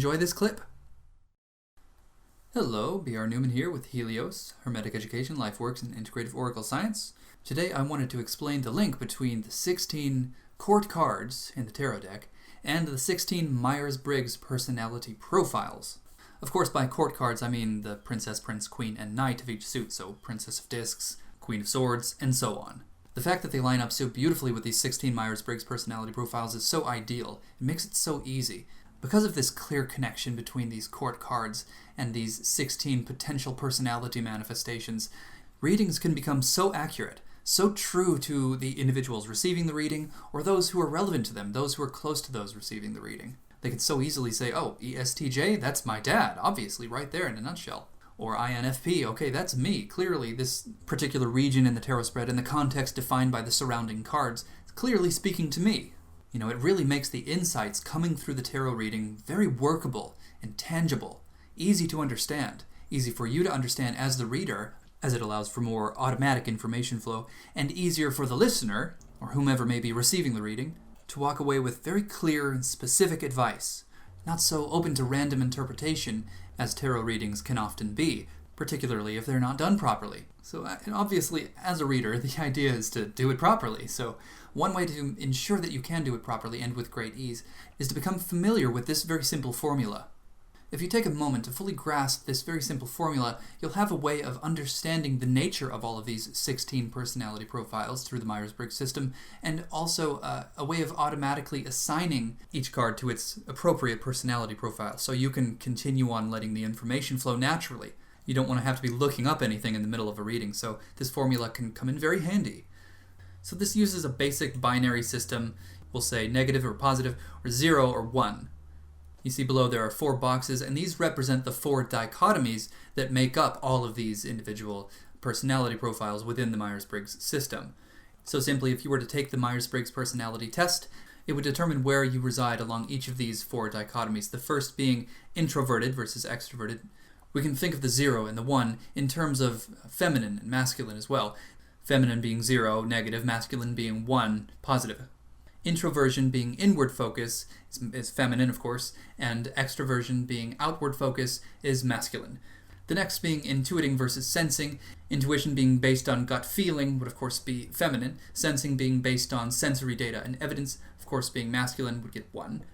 Enjoy this clip. Hello, B.R. Newman here with Helios, Hermetic Education, Life Works, and Integrative Oracle Science. Today I wanted to explain the link between the 16 court cards in the tarot deck and the 16 Myers-Briggs personality profiles. Of course, by court cards I mean the Princess, Prince, Queen, and Knight of each suit, so Princess of Discs, Queen of Swords, and so on. The fact that they line up so beautifully with these 16 Myers-Briggs personality profiles is so ideal. It makes it so easy. Because of this clear connection between these court cards and these 16 potential personality manifestations, readings can become so accurate, so true to the individuals receiving the reading, or those who are relevant to them, those who are close to those receiving the reading. They can so easily say, oh, ESTJ, that's my dad, obviously, right there in a nutshell. Or INFP, okay, that's me. Clearly, this particular region in the tarot spread and the context defined by the surrounding cards is clearly speaking to me. You know, it really makes the insights coming through the tarot reading very workable and tangible, easy to understand, easy for you to understand as the reader, as it allows for more automatic information flow, and easier for the listener, or whomever may be receiving the reading, to walk away with very clear and specific advice, not so open to random interpretation as tarot readings can often be, particularly if they're not done properly. So obviously, as a reader, the idea is to do it properly. So one way to ensure that you can do it properly and with great ease is to become familiar with this very simple formula. If you take a moment to fully grasp this very simple formula, you'll have a way of understanding the nature of all of these 16 personality profiles through the Myers-Briggs system, and also a way of automatically assigning each card to its appropriate personality profile, so you can continue on letting the information flow naturally. You don't want to have to be looking up anything in the middle of a reading, so this formula can come in very handy. So this uses a basic binary system. We'll say negative or positive, or 0 or 1. You see below there are 4 boxes, and these represent the 4 dichotomies that make up all of these individual personality profiles within the Myers-Briggs system. So simply, if you were to take the Myers-Briggs personality test, it would determine where you reside along each of these 4 dichotomies, the first being introverted versus extroverted. We can think of the 0 and the 1 in terms of feminine and masculine as well. Feminine being 0, negative, masculine being 1, positive. Introversion being inward focus is feminine, of course, and extroversion being outward focus is masculine. The next being intuiting versus sensing. Intuition being based on gut feeling would of course be feminine. Sensing being based on sensory data and evidence, of course being masculine, would get 1.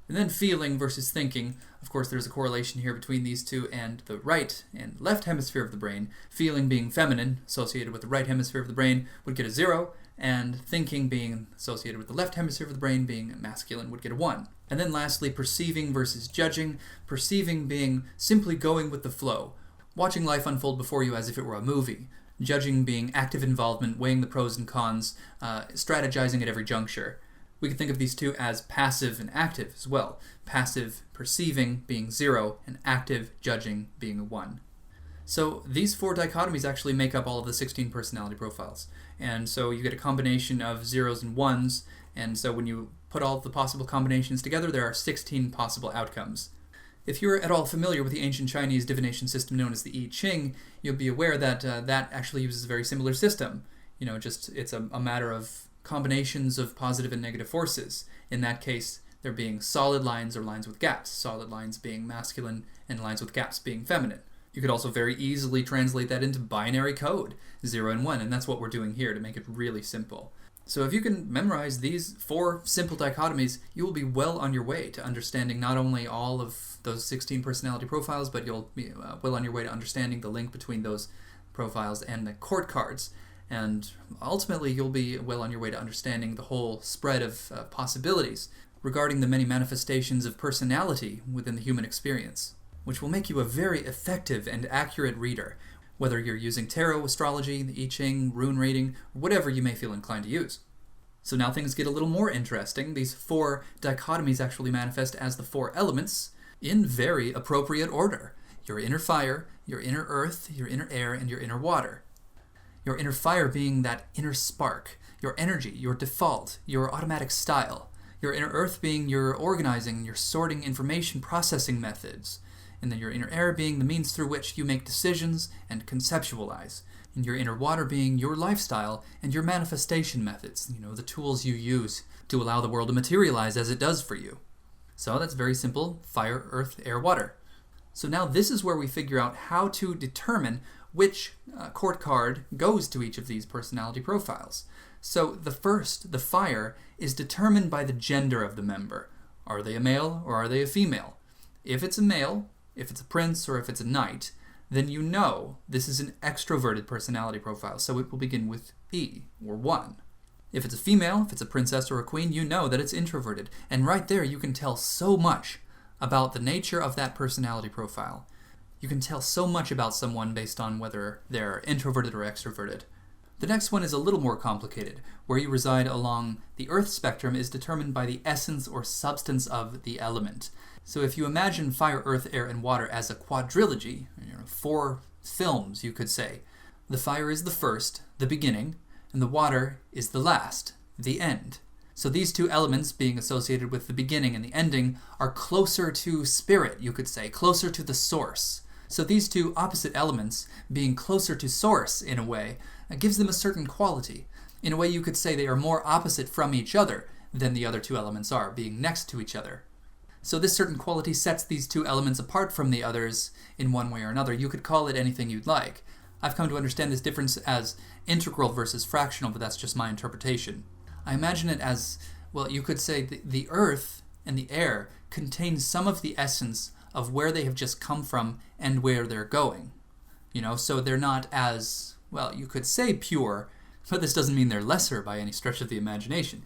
And then feeling versus thinking. Of course, there's a correlation here between these two and the right and left hemisphere of the brain. Feeling being feminine, associated with the right hemisphere of the brain, would get a 0, and thinking being associated with the left hemisphere of the brain being masculine would get a 1. And then lastly, perceiving versus judging. Perceiving being simply going with the flow, watching life unfold before you as if it were a movie. Judging being active involvement, weighing the pros and cons, strategizing at every juncture. We can think of these two as passive and active as well. Passive perceiving being 0, and active judging being a 1. So these 4 dichotomies actually make up all of the 16 personality profiles. And so you get a combination of 0s and 1s, and so when you put all of the possible combinations together, there are 16 possible outcomes. If you're at all familiar with the ancient Chinese divination system known as the I Ching, you'll be aware that that actually uses a very similar system. You know, just it's a matter of combinations of positive and negative forces. In that case, there being solid lines or lines with gaps, solid lines being masculine and lines with gaps being feminine. You could also very easily translate that into binary code, 0 and 1, and that's what we're doing here to make it really simple. So if you can memorize these 4 simple dichotomies, you will be well on your way to understanding not only all of those 16 personality profiles, but you'll be well on your way to understanding the link between those profiles and the court cards. And ultimately, you'll be well on your way to understanding the whole spread of possibilities regarding the many manifestations of personality within the human experience, which will make you a very effective and accurate reader, whether you're using tarot, astrology, the I Ching, rune reading, or whatever you may feel inclined to use. So now things get a little more interesting. These 4 dichotomies actually manifest as the 4 elements in very appropriate order. Your inner fire, your inner earth, your inner air, and your inner water. Your inner fire being that inner spark, your energy, your default, your automatic style. Your inner earth being your organizing, your sorting information processing methods. And then your inner air being the means through which you make decisions and conceptualize. And your inner water being your lifestyle and your manifestation methods, the tools you use to allow the world to materialize as it does for you. So that's very simple: fire, earth, air, water. So now this is where we figure out how to determine which court card goes to each of these personality profiles. So the first, the fire, is determined by the gender of the member. Are they a male or are they a female? If it's a male, if it's a prince, or if it's a knight, then you know this is an extroverted personality profile, so it will begin with E, or 1. If it's a female, if it's a princess or a queen, you know that it's introverted. And right there you can tell so much about the nature of that personality profile. You can tell so much about someone based on whether they're introverted or extroverted. The next one is a little more complicated. Where you reside along the Earth spectrum is determined by the essence or substance of the element. So if you imagine fire, earth, air, and water as a quadrilogy, 4 films you could say, the fire is the first, the beginning, and the water is the last, the end. So these 2 elements, being associated with the beginning and the ending, are closer to spirit, you could say, closer to the source. So these 2 opposite elements, being closer to source in a way, gives them a certain quality. In a way you could say they are more opposite from each other than the other 2 elements are, being next to each other. So this certain quality sets these 2 elements apart from the others in one way or another. You could call it anything you'd like. I've come to understand this difference as integral versus fractional, but that's just my interpretation. I imagine it as, well, you could say the earth and the air contain some of the essence of where they have just come from and where they're going. So they're not as, well, you could say pure, but this doesn't mean they're lesser by any stretch of the imagination.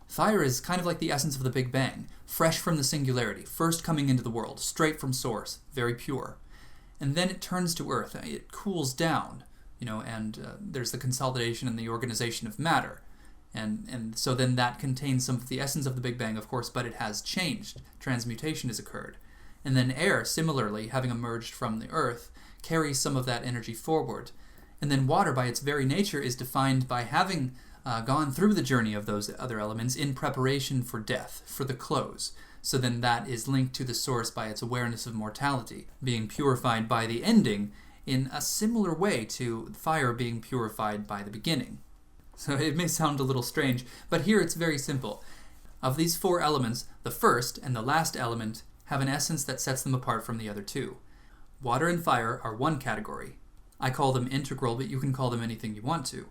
Fire is kind of like the essence of the Big Bang, fresh from the singularity, first coming into the world, straight from source, very pure. And then it turns to earth, it cools down, and there's the consolidation and the organization of matter. And so then that contains some of the essence of the Big Bang, of course, but it has changed. Transmutation has occurred. And then air, similarly, having emerged from the earth, carries some of that energy forward. And then water, by its very nature, is defined by having gone through the journey of those other elements in preparation for death, for the close. So then that is linked to the source by its awareness of mortality, being purified by the ending in a similar way to fire being purified by the beginning. So it may sound a little strange, but here it's very simple. Of these 4 elements, the first and the last element have an essence that sets them apart from the other 2. Water and fire are one category. I call them integral, but you can call them anything you want to.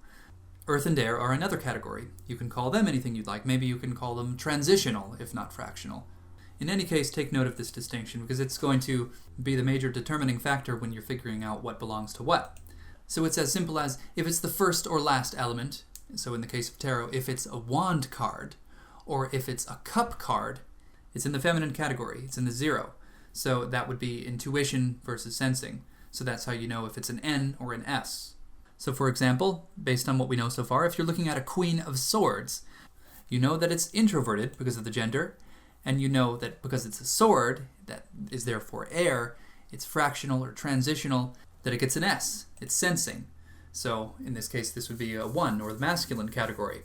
Earth and air are another category. You can call them anything you'd like. Maybe you can call them transitional, if not fractional. In any case, take note of this distinction because it's going to be the major determining factor when you're figuring out what belongs to what. So it's as simple as if it's the first or last element, so in the case of tarot, if it's a wand card, or if it's a cup card, it's in the feminine category, it's in the 0. So that would be intuition versus sensing. So that's how you know if it's an N or an S. So for example, based on what we know so far, if you're looking at a Queen of Swords, you know that it's introverted because of the gender, and you know that because it's a sword, that is therefore air, it's fractional or transitional, that it gets an S, it's sensing. So in this case, this would be a 1, or the masculine category.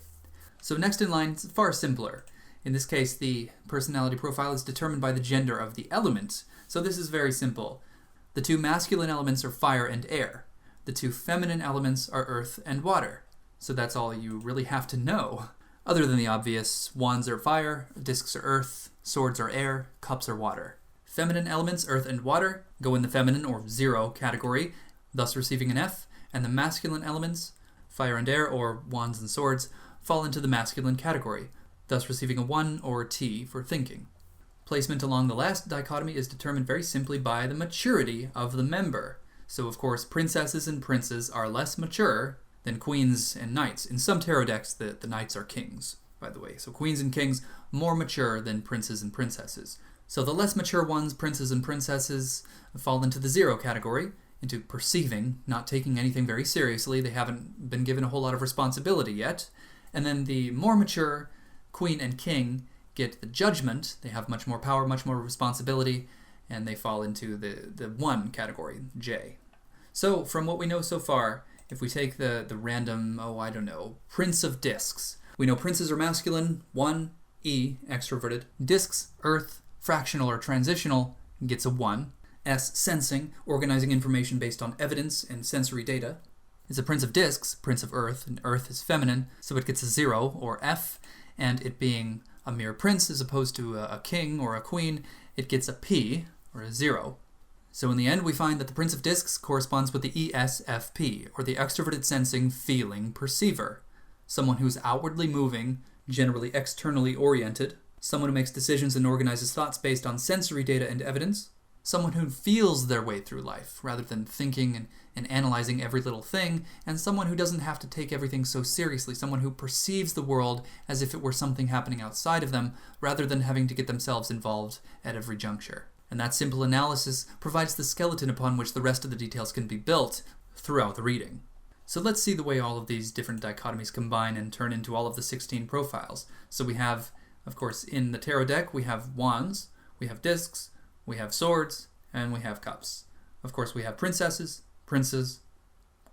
So next in line, it's far simpler. In this case, the personality profile is determined by the gender of the element. So this is very simple. The 2 masculine elements are fire and air. The 2 feminine elements are earth and water. So that's all you really have to know. Other than the obvious, wands are fire, discs are earth, swords are air, cups are water. Feminine elements, earth and water, go in the feminine or 0 category, thus receiving an F, and the masculine elements, fire and air or wands and swords, fall into the masculine category, thus receiving a 1 or T for thinking. Placement along the last dichotomy is determined very simply by the maturity of the member. So of course, princesses and princes are less mature than queens and knights. In some tarot decks, the knights are kings, by the way. So queens and kings, more mature than princes and princesses. So the less mature ones, princes and princesses, fall into the 0 category, into perceiving, not taking anything very seriously. They haven't been given a whole lot of responsibility yet. And then the more mature queen and king get the judgment. They have much more power, much more responsibility, and they fall into the 1 category, J. So from what we know so far, if we take the random, Prince of Discs, we know princes are masculine, 1, E, extroverted. Discs, earth, fractional or transitional, gets a 1. S, sensing, organizing information based on evidence and sensory data. It's a Prince of Discs, Prince of Earth, and Earth is feminine, so it gets a 0, or F, and it being a mere prince as opposed to a king or a queen, it gets a P, or a 0. So in the end, we find that the Prince of Discs corresponds with the ESFP, or the extroverted sensing feeling perceiver. Someone who's outwardly moving, generally externally oriented. Someone who makes decisions and organizes thoughts based on sensory data and evidence. Someone who feels their way through life, rather than thinking and analyzing every little thing. And someone who doesn't have to take everything so seriously. Someone who perceives the world as if it were something happening outside of them, rather than having to get themselves involved at every juncture. And that simple analysis provides the skeleton upon which the rest of the details can be built throughout the reading. So let's see the way all of these different dichotomies combine and turn into all of the 16 profiles. So we have, of course, in the tarot deck, we have wands, we have discs, we have swords, and we have cups. Of course, we have princesses, princes,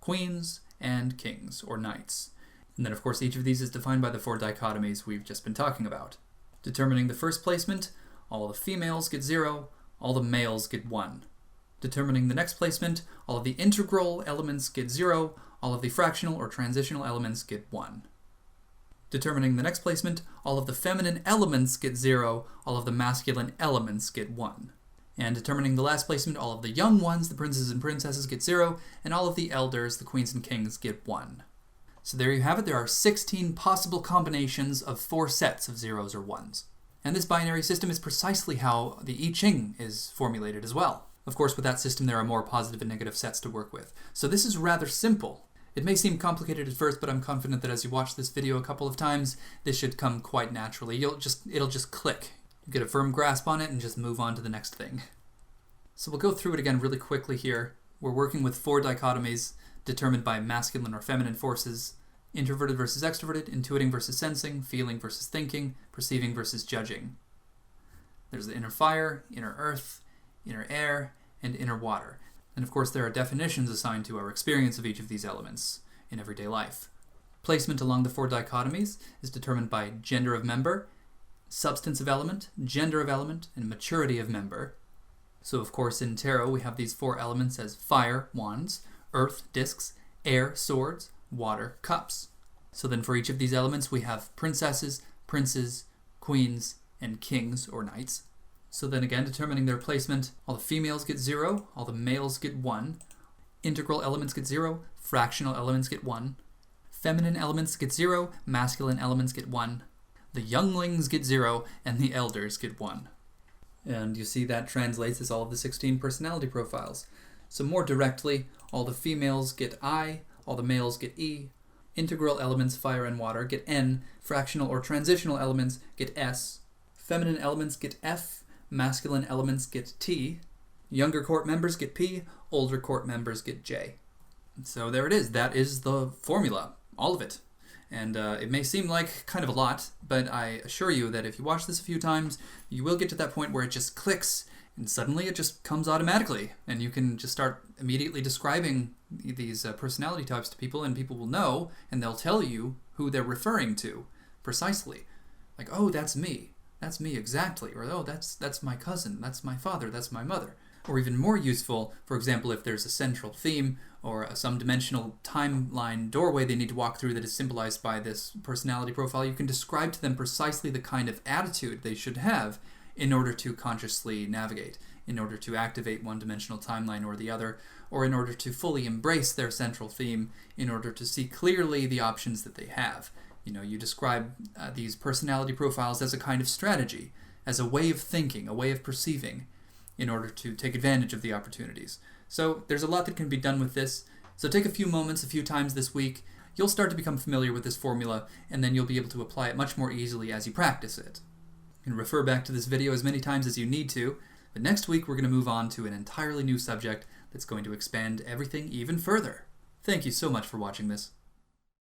queens, and kings, or knights. And then, of course, each of these is defined by the 4 dichotomies we've just been talking about. Determining the first placement, all the females get 0, all the males get 1. Determining the next placement, all of the integral elements get 0, all of the fractional or transitional elements get 1. Determining the next placement, all of the feminine elements get 0, all of the masculine elements get 1. And determining the last placement, all of the young ones, the princes and princesses, get 0, and all of the elders, the queens and kings, get 1. So there you have it. There are 16 possible combinations of 4 sets of 0s or 1s. And this binary system is precisely how the I Ching is formulated as well. Of course, with that system, there are more positive and negative sets to work with. So this is rather simple. It may seem complicated at first, but I'm confident that as you watch this video a couple of times, this should come quite naturally. It'll just click. You get a firm grasp on it and just move on to the next thing. So we'll go through it again really quickly here. We're working with 4 dichotomies determined by masculine or feminine forces: introverted versus extroverted, intuiting versus sensing, feeling versus thinking, perceiving versus judging. There's the inner fire, inner earth, inner air, and inner water. And of course there are definitions assigned to our experience of each of these elements in everyday life. Placement along the 4 dichotomies is determined by gender of member, substance of element, gender of element, and maturity of member. So of course in tarot we have these 4 elements as fire, wands, earth, discs, air, swords, water, cups. So then for each of these elements we have princesses, princes, queens, and kings or knights. So then again, determining their placement, all the females get 0, all the males get 1, integral elements get 0, fractional elements get 1, feminine elements get 0, masculine elements get 1, the younglings get 0, and the elders get 1. And you see that translates as all of the 16 personality profiles. So more directly, all the females get I, all the males get E, integral elements, fire and water, get N, fractional or transitional elements get S, feminine elements get F, masculine elements get T, younger court members get P, older court members get J. So there it is. That is the formula, all of it. And it may seem like kind of a lot, but I assure you that if you watch this a few times, you will get to that point where it just clicks, and suddenly it just comes automatically, and you can just start immediately describing these personality types to people, and people will know, and they'll tell you who they're referring to precisely. Like, oh, that's me. That's me exactly. Or, oh, that's my cousin. That's my father. That's my mother. Or even more useful, for example, if there's a central theme or some dimensional timeline doorway they need to walk through that is symbolized by this personality profile, you can describe to them precisely the kind of attitude they should have in order to consciously navigate, in order to activate one dimensional timeline or the other, or in order to fully embrace their central theme, in order to see clearly the options that they have. You know, you describe these personality profiles as a kind of strategy, as a way of thinking, a way of perceiving, in order to take advantage of the opportunities. So there's a lot that can be done with this. So take a few moments, a few times this week. You'll start to become familiar with this formula, and then you'll be able to apply it much more easily as you practice it. You can refer back to this video as many times as you need to, but next week we're going to move on to an entirely new subject that's going to expand everything even further. Thank you so much for watching this.